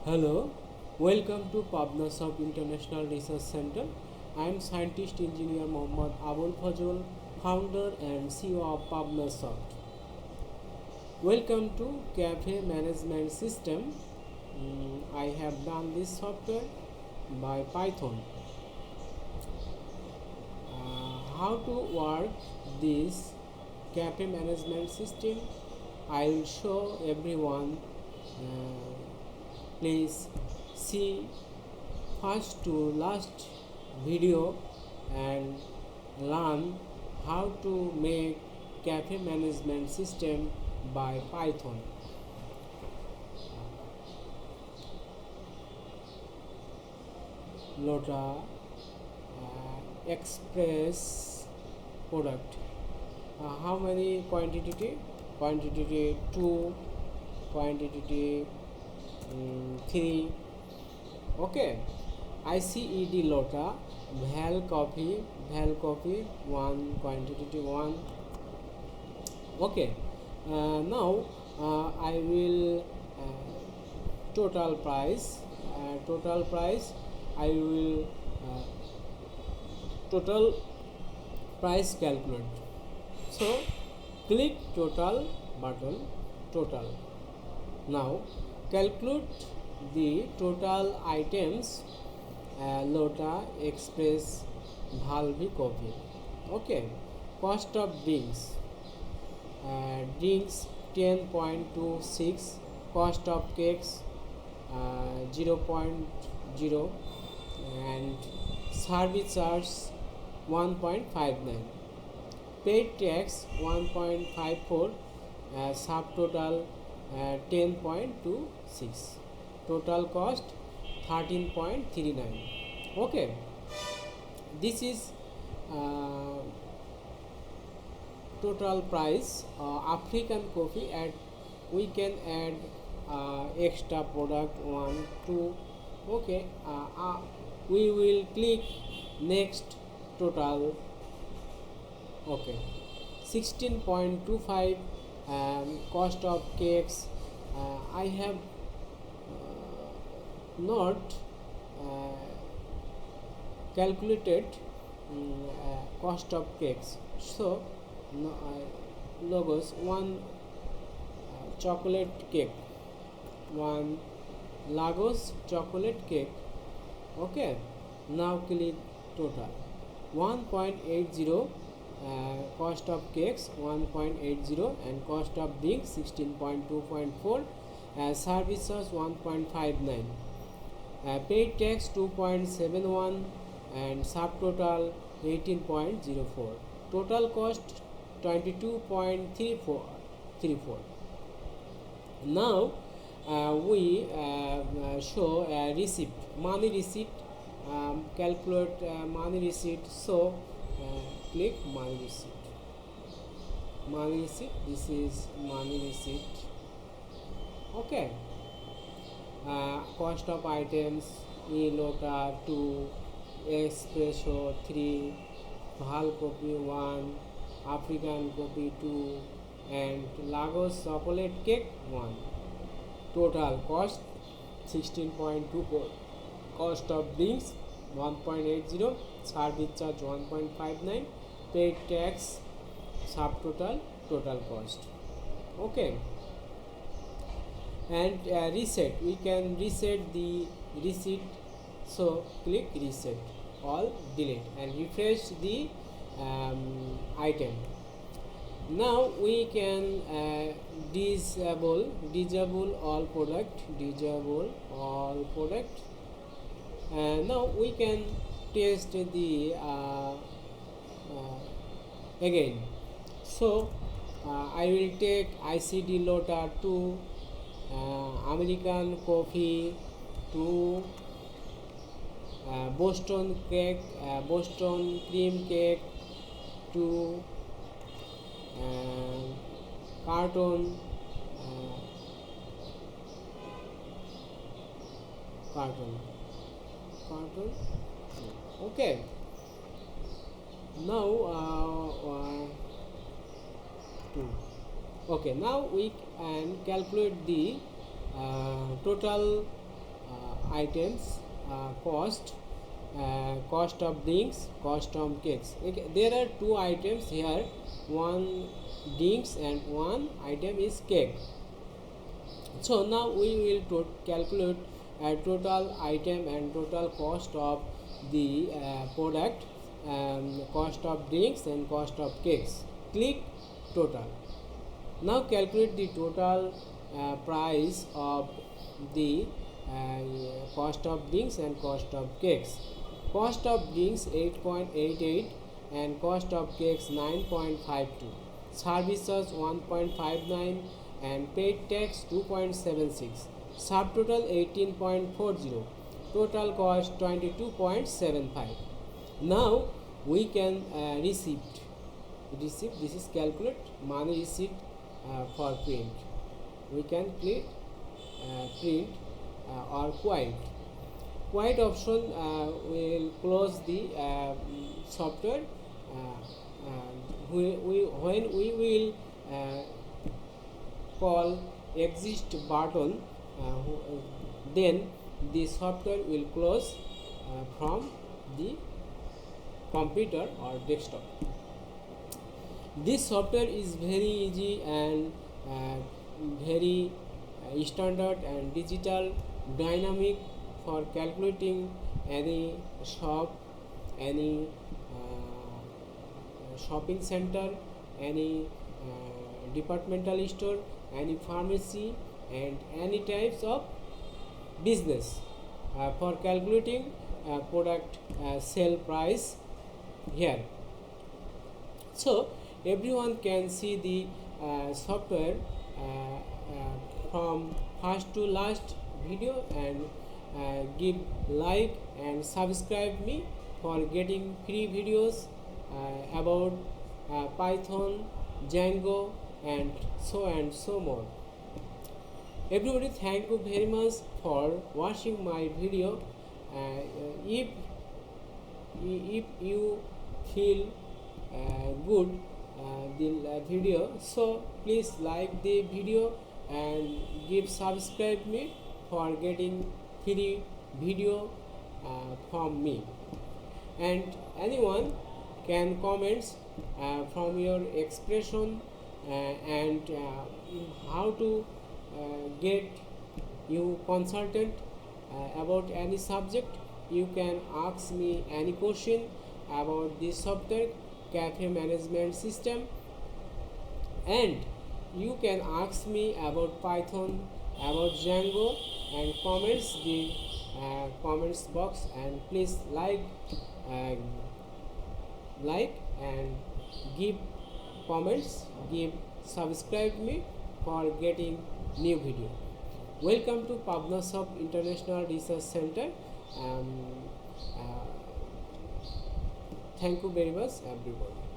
Hello, welcome to Pabnasoft International Research Center. I am scientist engineer Mohammad Abul Fazal, founder and CEO of Pabnasoft. Welcome to Cafe Management System. I have done this software by Python. How to work this cafe management system? I will show everyone. Uh, Please see first to last video and learn how to make cafe management system by Python. Lota Express product. How many quantity? Quantity 2, quantity 3. Okay. ICED Lota Val coffee 1, quantity 1. Okay. Now I will total price. I will total price calculate. So click total button. Total. Now calculate the total items. Lota Express Valve coffee. Okay. Cost of drinks. Drinks 10.26. Cost of cakes 0.0, and service charge 1.59. Paid tax 1.54. Subtotal 10.26. Total cost 13.39. Okay, this is total price. African coffee, and we can add extra product 1 2. Okay, we will click next. Total. Okay, 16.25. Cost of cakes, I have not calculated cost of cakes. So logos 1 chocolate cake, 1 Lagos chocolate cake. Okay, now click total 1.80. Cost of cakes 1.80, and cost of drinks 16.2.4. Service charge 1.59. Paid tax 2.71, and subtotal 18.04. Total cost 22.34. Now we show a receipt, money receipt. Calculate money receipt. So click money receipt. This is money receipt. Okay. Cost of items: Lota 2, espresso 3, Val coffee 1, African coffee 2, and Lagos chocolate cake 1. Total cost 16.24. Cost of drinks 1.80. Service charge 1.59. Paid tax, subtotal, total cost. Okay, and reset, we can reset the receipt. So click reset all, delete, and refresh the item. Now we can disable all product. And now we can test the again. So I will take ICD Lota 2, American coffee 2, Boston cream cake 2, carton carton carton. Okay, now 2. Okay, now we can calculate the total items, cost of drinks, cost of cakes. Okay, there are two items here, one drinks and one item is cake. So now we will calculate total item and total cost of the product, cost of drinks and cost of cakes. Click total. Now calculate the total price of the cost of drinks and cost of cakes. Cost of drinks 8.88 and cost of cakes 9.52. Services 1.59 and paid tax 2.76. Subtotal 18.40. Total cost 22.75. Now we can receipt. This is calculate money receipt for print. We can click print or quiet. Quiet option will close the software. When we will call exit button, then the software will close from the computer or desktop. This software is very easy and very standard and digital, dynamic for calculating any shop, any shopping center, any departmental store, any pharmacy, and any types of business for calculating product sale price here. So everyone can see the software from first to last video, and give like and subscribe me for getting free videos about Python, Django, and so more. Everybody, thank you very much for watching my video. If you feel good the video, so please like the video and give subscribe me for getting free video from me. And anyone can comments from your expression and how to get you consultant about any subject. You can ask me any question about this software cafe management system, and you can ask me about Python, about Django, and comments the comments box, and please like and give comments, give subscribe me for getting new video. Welcome to Pabnasoft International Research Center. Thank you very much everybody.